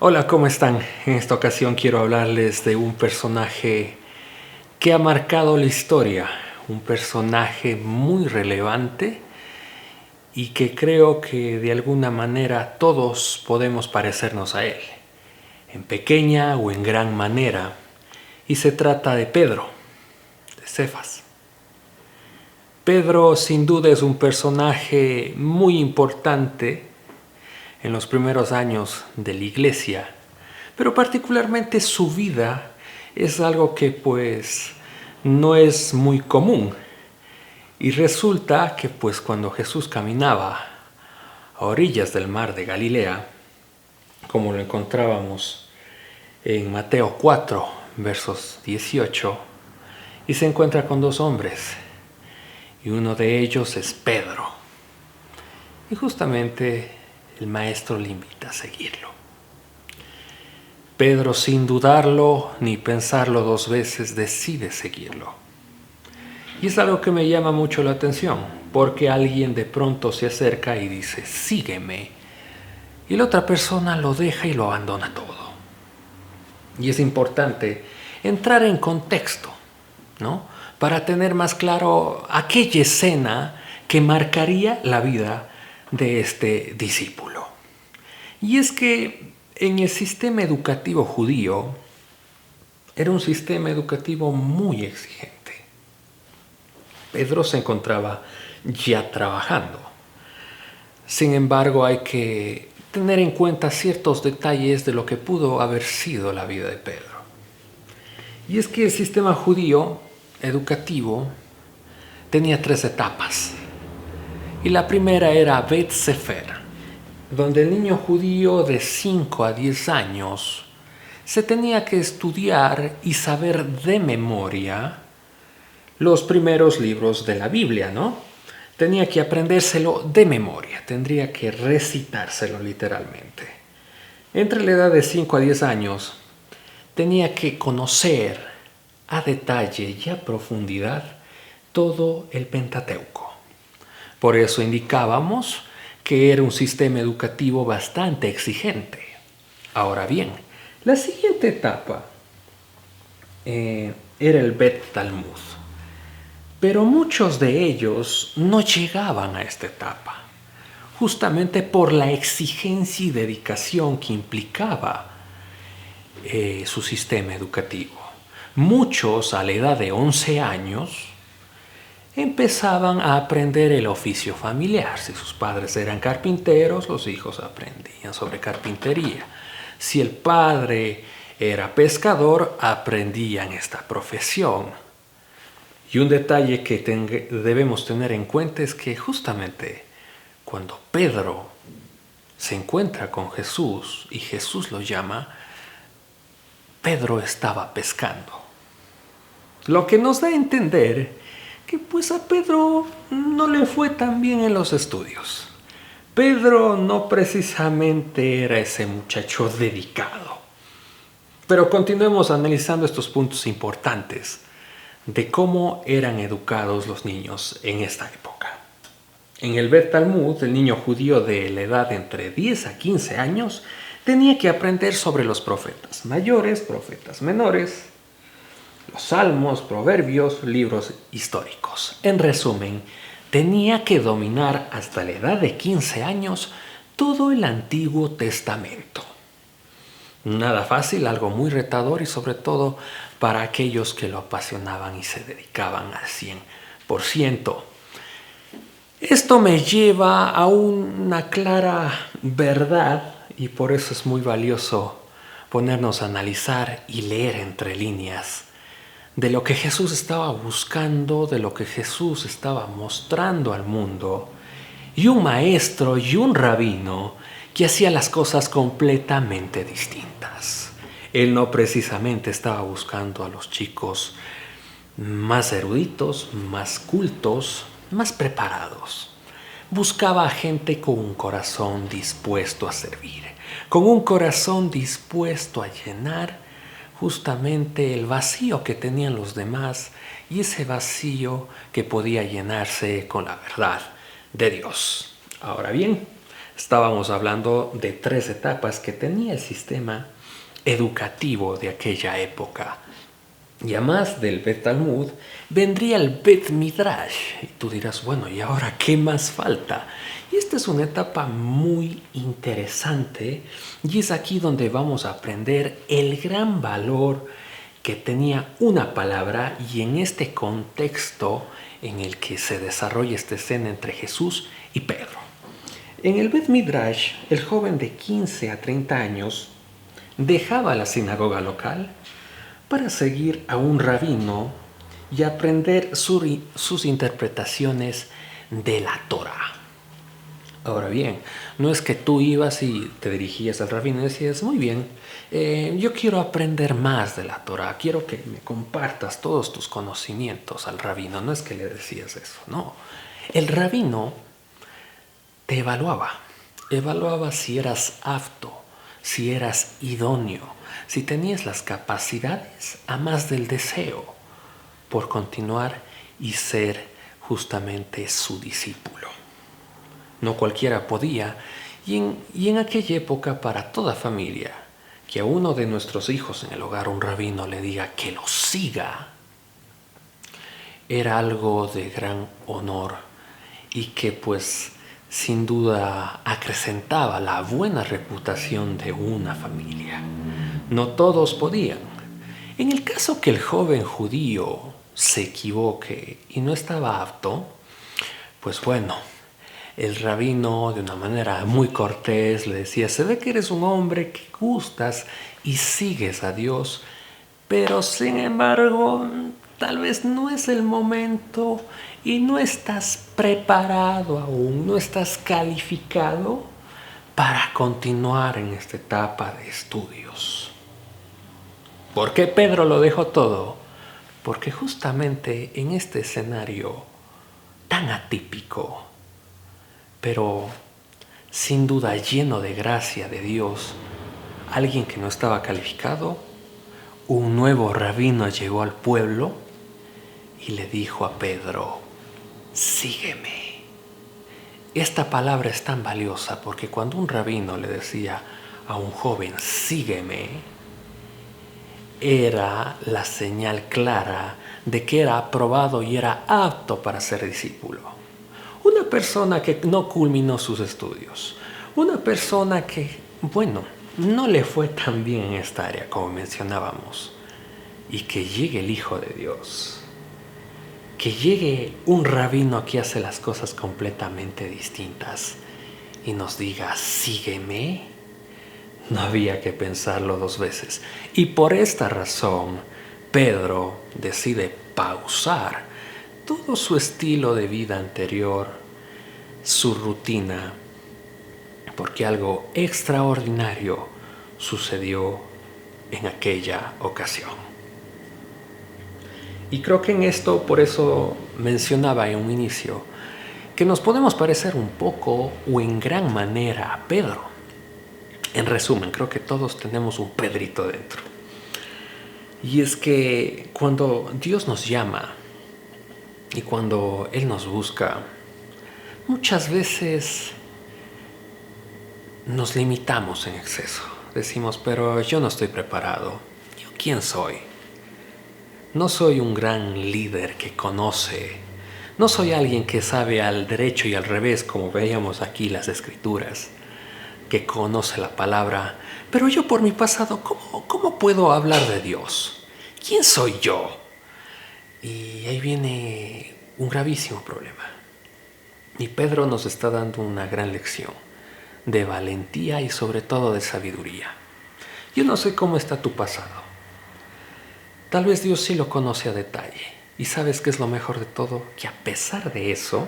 Hola, ¿cómo están? En esta ocasión quiero hablarles de un personaje que ha marcado la historia, un personaje muy relevante y que creo que de alguna manera todos podemos parecernos a él, en pequeña o en gran manera, y se trata de Pedro, de Cefas. Pedro sin duda es un personaje muy importante en los primeros años de la iglesia, pero particularmente su vida es algo que pues no es muy común. Y resulta que pues cuando Jesús caminaba a orillas del mar de Galilea, como lo encontrábamos en Mateo 4, versos 18, y se encuentra con dos hombres, y uno de ellos es Pedro. Y justamente el maestro le invita a seguirlo. Pedro, sin dudarlo ni pensarlo dos veces, decide seguirlo. Y es algo que me llama mucho la atención, porque alguien de pronto se acerca y dice, sígueme. Y la otra persona lo deja y lo abandona todo. Y es importante entrar en contexto, ¿no? Para tener más claro aquella escena que marcaría la vida de este discípulo. Y es que en el sistema educativo judío era un sistema educativo muy exigente. Pedro se encontraba ya trabajando. Sin embargo, hay que tener en cuenta ciertos detalles de lo que pudo haber sido la vida de Pedro. Y es que el sistema judío educativo tenía 3 etapas. Y la primera era Bet Sefer, donde el niño judío de 5 a 10 años se tenía que estudiar y saber de memoria los primeros libros de la Biblia, ¿no? Tenía que aprendérselo de memoria, tendría que recitárselo literalmente. Entre la edad de 5 a 10 años, tenía que conocer a detalle y a profundidad todo el Pentateuco. Por eso indicábamos que era un sistema educativo bastante exigente. Ahora bien, la siguiente etapa era el Bet Talmud. Pero muchos de ellos no llegaban a esta etapa, justamente por la exigencia y dedicación que implicaba su sistema educativo. Muchos a la edad de 11 años empezaban a aprender el oficio familiar. Si sus padres eran carpinteros, los hijos aprendían sobre carpintería. Si el padre era pescador, aprendían esta profesión. Y un detalle que debemos tener en cuenta es que justamente cuando Pedro se encuentra con Jesús y Jesús lo llama, Pedro estaba pescando. Lo que nos da a entender que pues a Pedro no le fue tan bien en los estudios. Pedro no precisamente era ese muchacho dedicado. Pero continuemos analizando estos puntos importantes de cómo eran educados los niños en esta época. En el Bet Talmud, el niño judío de la edad de entre 10 a 15 años tenía que aprender sobre los profetas mayores, profetas menores, los salmos, proverbios, libros históricos. En resumen, tenía que dominar hasta la edad de 15 años todo el Antiguo Testamento. Nada fácil, algo muy retador y sobre todo para aquellos que lo apasionaban y se dedicaban al 100%. Esto me lleva a una clara verdad y por eso es muy valioso ponernos a analizar y leer entre líneas de lo que Jesús estaba buscando, de lo que Jesús estaba mostrando al mundo, y un maestro y un rabino que hacía las cosas completamente distintas. Él no precisamente estaba buscando a los chicos más eruditos, más cultos, más preparados. Buscaba a gente con un corazón dispuesto a servir, con un corazón dispuesto a llenar justamente el vacío que tenían los demás y ese vacío que podía llenarse con la verdad de Dios. Ahora bien, Estábamos hablando de 3 etapas que tenía el sistema educativo de aquella época. Y además del Bet Talmud, vendría el Bet Midrash. Y tú dirás, bueno, ¿y ahora qué más falta? Y esta es una etapa muy interesante y es aquí donde vamos a aprender el gran valor que tenía una palabra y en este contexto en el que se desarrolla esta escena entre Jesús y Pedro. En el Bet Midrash, el joven de 15 a 30 años dejaba la sinagoga local para seguir a un rabino y aprender sus interpretaciones de la Torá. Ahora bien, no es que tú ibas y te dirigías al rabino y decías, muy bien, yo quiero aprender más de la Torá, quiero que me compartas todos tus conocimientos al rabino. No es que le decías eso, no. El rabino te evaluaba si eras apto, si eras idóneo, si tenías las capacidades a más del deseo por continuar y ser justamente su discípulo. No cualquiera podía, y en aquella época para toda familia, que a uno de nuestros hijos en el hogar un rabino le diga que lo siga, era algo de gran honor y que pues sin duda acrecentaba la buena reputación de una familia. No todos podían. En el caso que el joven judío se equivoque y no estaba apto, pues bueno, el rabino de una manera muy cortés le decía, se ve que eres un hombre que gustas y sigues a Dios, pero sin embargo tal vez no es el momento y no estás preparado aún, no estás calificado para continuar en esta etapa de estudios. ¿Por qué Pedro lo dejó todo? Porque justamente en este escenario tan atípico, pero sin duda lleno de gracia de Dios, alguien que no estaba calificado, un nuevo rabino llegó al pueblo y le dijo a Pedro, sígueme. Esta palabra es tan valiosa porque cuando un rabino le decía a un joven, sígueme, era la señal clara de que era aprobado y era apto para ser discípulo. Una persona que no culminó sus estudios, una persona que, bueno, no le fue tan bien en esta área como mencionábamos, y que llegue el Hijo de Dios, que llegue un rabino que hace las cosas completamente distintas y nos diga, sígueme, no había que pensarlo 2 veces. Y por esta razón, Pedro decide pausar todo su estilo de vida anterior, su rutina, porque algo extraordinario sucedió en aquella ocasión. Y creo que en esto, por eso mencionaba en un inicio, que nos podemos parecer un poco o en gran manera a Pedro. En resumen, creo que todos tenemos un Pedrito dentro. Y es que cuando Dios nos llama y cuando Él nos busca, muchas veces nos limitamos en exceso. Decimos, pero yo no estoy preparado. ¿Yo quién soy? No soy un gran líder que conoce. No soy alguien que sabe al derecho y al revés, como veíamos aquí las escrituras, que conoce la palabra. Pero yo por mi pasado, ¿cómo puedo hablar de Dios? ¿Quién soy yo? Y ahí viene un gravísimo problema. Y Pedro nos está dando una gran lección de valentía y sobre todo de sabiduría. Yo no sé cómo está tu pasado. Tal vez Dios sí lo conoce a detalle. ¿Y sabes qué es lo mejor de todo? Que a pesar de eso,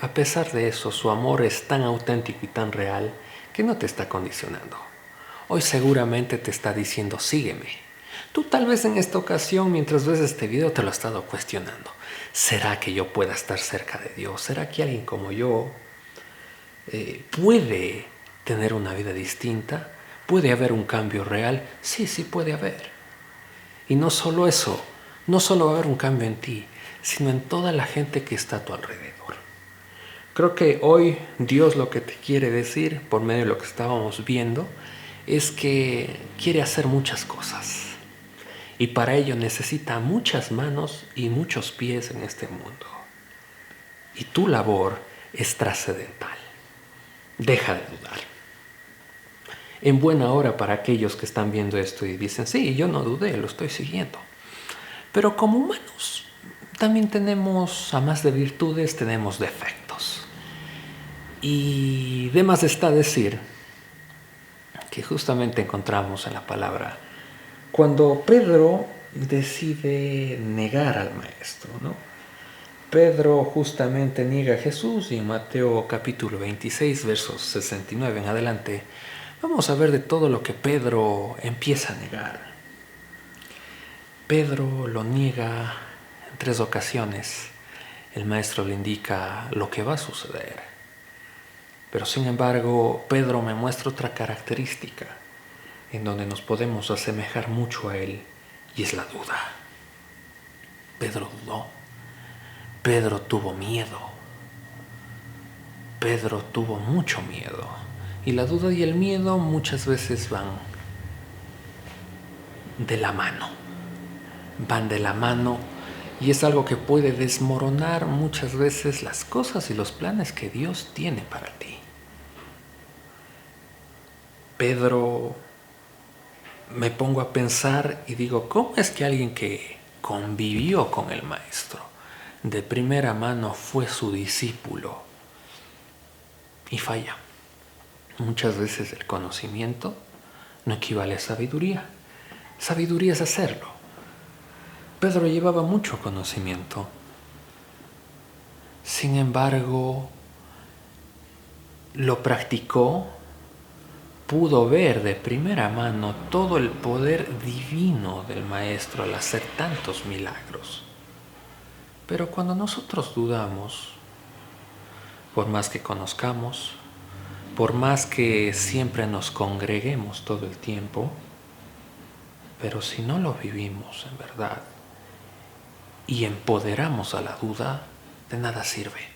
a pesar de eso, su amor es tan auténtico y tan real que no te está condicionando. Hoy seguramente te está diciendo, sígueme. Tú tal vez en esta ocasión, mientras ves este video, te lo has estado cuestionando. ¿Será que yo pueda estar cerca de Dios? ¿Será que alguien como yo puede tener una vida distinta? ¿Puede haber un cambio real? Sí puede haber. Y no solo eso, no solo va a haber un cambio en ti, sino en toda la gente que está a tu alrededor. Creo que hoy Dios lo que te quiere decir, por medio de lo que estábamos viendo, es que quiere hacer muchas cosas. Y para ello necesita muchas manos y muchos pies en este mundo. Y tu labor es trascendental. Deja de dudar. En buena hora para aquellos que están viendo esto y dicen, sí, yo no dudé, lo estoy siguiendo. Pero como humanos también tenemos, a más de virtudes, tenemos defectos. Y de más está decir que justamente encontramos en la palabra cuando Pedro decide negar al maestro, ¿no? Pedro justamente niega a Jesús y en Mateo capítulo 26, versos 69 en adelante, vamos a ver de todo lo que Pedro empieza a negar. Pedro lo niega en 3 ocasiones. El maestro le indica lo que va a suceder. Pero sin embargo, Pedro me muestra otra característica en donde nos podemos asemejar mucho a él, y es la duda. Pedro dudó. Pedro tuvo miedo. Pedro tuvo mucho miedo. Y la duda y el miedo muchas veces van de la mano. Van de la mano y es algo que puede desmoronar muchas veces las cosas y los planes que Dios tiene para ti. Pedro, me pongo a pensar y digo, ¿cómo es que alguien que convivió con el maestro, de primera mano fue su discípulo y falla? Muchas veces el conocimiento no equivale a sabiduría. Sabiduría es hacerlo. Pedro llevaba mucho conocimiento. Sin embargo, lo practicó, pudo ver de primera mano todo el poder divino del maestro al hacer tantos milagros. Pero cuando nosotros dudamos, por más que conozcamos, por más que siempre nos congreguemos todo el tiempo, pero si no lo vivimos en verdad y empoderamos a la duda, de nada sirve.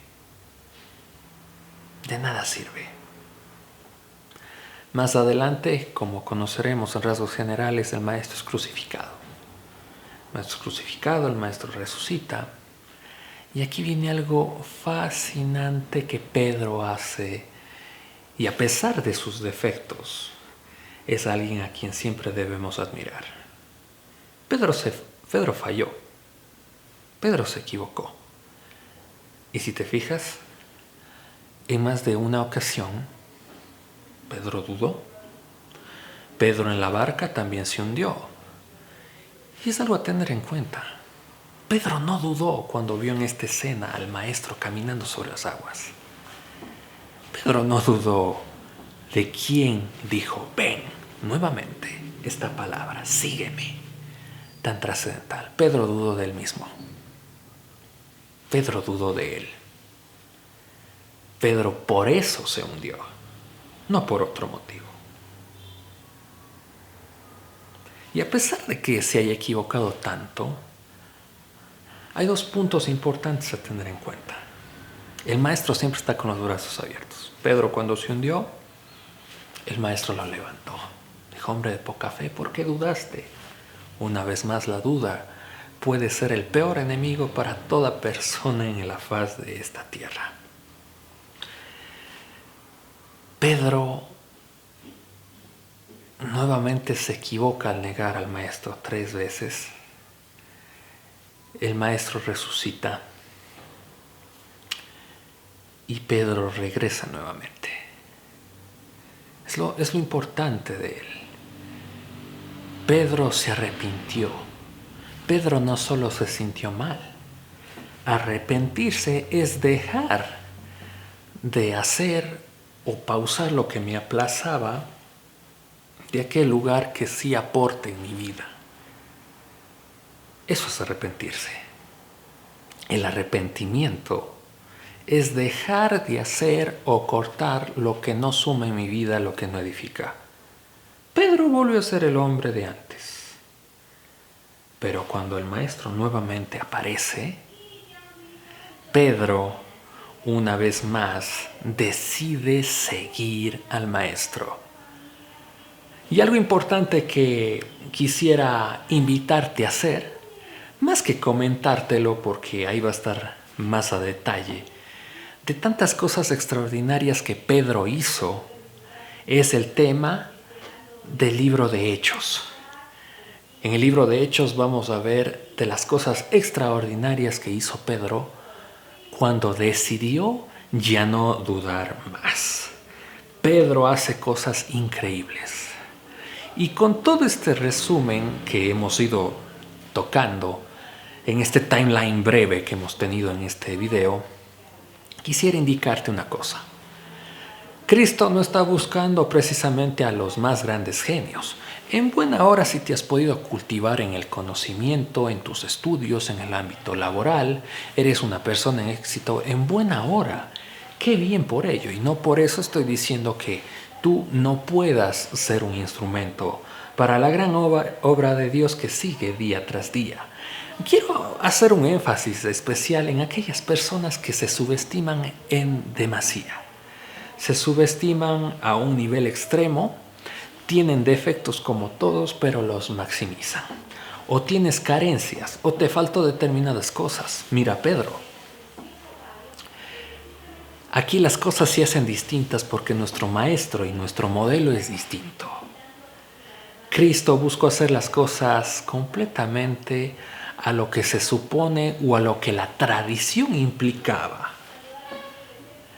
De nada sirve. Más adelante, como conoceremos en rasgos generales, el maestro es crucificado. El maestro es crucificado, el maestro resucita. Y aquí viene algo fascinante que Pedro hace, y a pesar de sus defectos, es alguien a quien siempre debemos admirar. Pedro falló. Pedro se equivocó. Y si te fijas, en más de una ocasión, Pedro dudó. Pedro en la barca también se hundió. Y es algo a tener en cuenta. Pedro no dudó cuando vio en esta escena al maestro caminando sobre las aguas. Pedro no dudó de quién dijo, ven, nuevamente, esta palabra, sígueme, tan trascendental. Pedro dudó de él mismo. Pedro dudó de él. Pedro por eso se hundió, no por otro motivo. Y a pesar de que se haya equivocado tanto, hay 2 puntos importantes a tener en cuenta. El maestro siempre está con los brazos abiertos. Pedro, cuando se hundió, el maestro lo levantó. Dijo, hombre de poca fe, ¿por qué dudaste? Una vez más, la duda puede ser el peor enemigo para toda persona en la faz de esta tierra. Pedro nuevamente se equivoca al negar al maestro 3 veces. El maestro resucita y Pedro regresa nuevamente. Es lo importante de él. Pedro se arrepintió. Pedro no solo se sintió mal. Arrepentirse es dejar de hacer o pausar lo que me aplazaba de aquel lugar que sí aporte en mi vida. Eso es arrepentirse. El arrepentimiento es dejar de hacer o cortar lo que no suma en mi vida, lo que no edifica. Pedro volvió a ser el hombre de antes. Pero cuando el maestro nuevamente aparece, Pedro una vez más, decide seguir al Maestro. Y algo importante que quisiera invitarte a hacer, más que comentártelo porque ahí va a estar más a detalle, de tantas cosas extraordinarias que Pedro hizo, es el tema del libro de Hechos. En el libro de Hechos vamos a ver de las cosas extraordinarias que hizo Pedro cuando decidió ya no dudar más. Pedro hace cosas increíbles. Y con todo este resumen que hemos ido tocando en este timeline breve que hemos tenido en este video, quisiera indicarte una cosa. Cristo no está buscando precisamente a los más grandes genios. En buena hora, si te has podido cultivar en el conocimiento, en tus estudios, en el ámbito laboral, eres una persona en éxito, en buena hora. Qué bien por ello. Y no por eso estoy diciendo que tú no puedas ser un instrumento para la gran obra de Dios que sigue día tras día. Quiero hacer un énfasis especial en aquellas personas que se subestiman en demasía. Se subestiman a un nivel extremo, tienen defectos como todos, pero los maximizan. O tienes carencias, o te faltó determinadas cosas. Mira, Pedro. Aquí las cosas se hacen distintas porque nuestro maestro y nuestro modelo es distinto. Cristo buscó hacer las cosas completamente a lo que se supone o a lo que la tradición implicaba.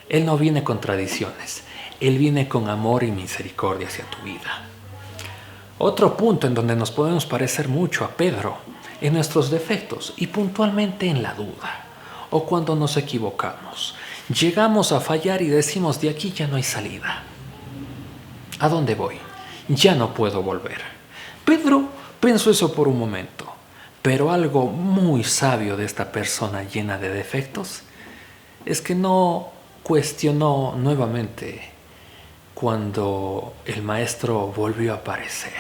Él no viene con tradiciones, Él viene con amor y misericordia hacia tu vida. Otro punto en donde nos podemos parecer mucho a Pedro, en nuestros defectos y puntualmente en la duda, o cuando nos equivocamos. Llegamos a fallar y decimos, de aquí ya no hay salida. ¿A dónde voy? Ya no puedo volver. Pedro pensó eso por un momento, pero algo muy sabio de esta persona llena de defectos es que no cuestionó nuevamente cuando el maestro volvió a aparecer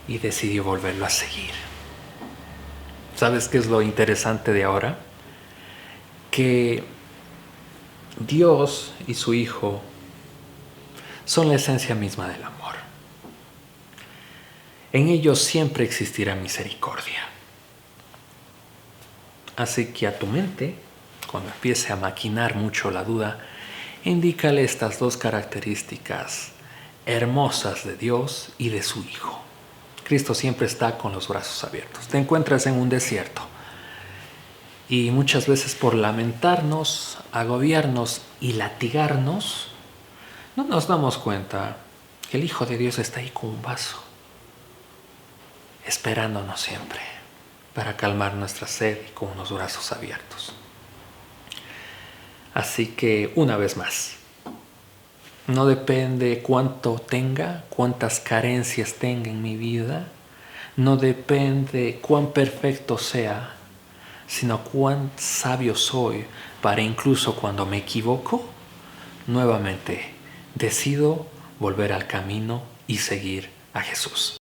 y decidió volverlo a seguir. ¿Sabes qué es lo interesante de ahora? Que Dios y su Hijo son la esencia misma del amor. En ellos siempre existirá misericordia. Así que a tu mente, cuando empiece a maquinar mucho la duda, indícale estas dos características hermosas de Dios y de su Hijo. Cristo siempre está con los brazos abiertos. Te encuentras en un desierto y muchas veces por lamentarnos, agobiarnos y latigarnos, no nos damos cuenta que el Hijo de Dios está ahí con un vaso, esperándonos siempre para calmar nuestra sed y con unos brazos abiertos. Así que, una vez más, no depende cuánto tenga, cuántas carencias tenga en mi vida, no depende cuán perfecto sea, sino cuán sabio soy para incluso cuando me equivoco, nuevamente decido volver al camino y seguir a Jesús.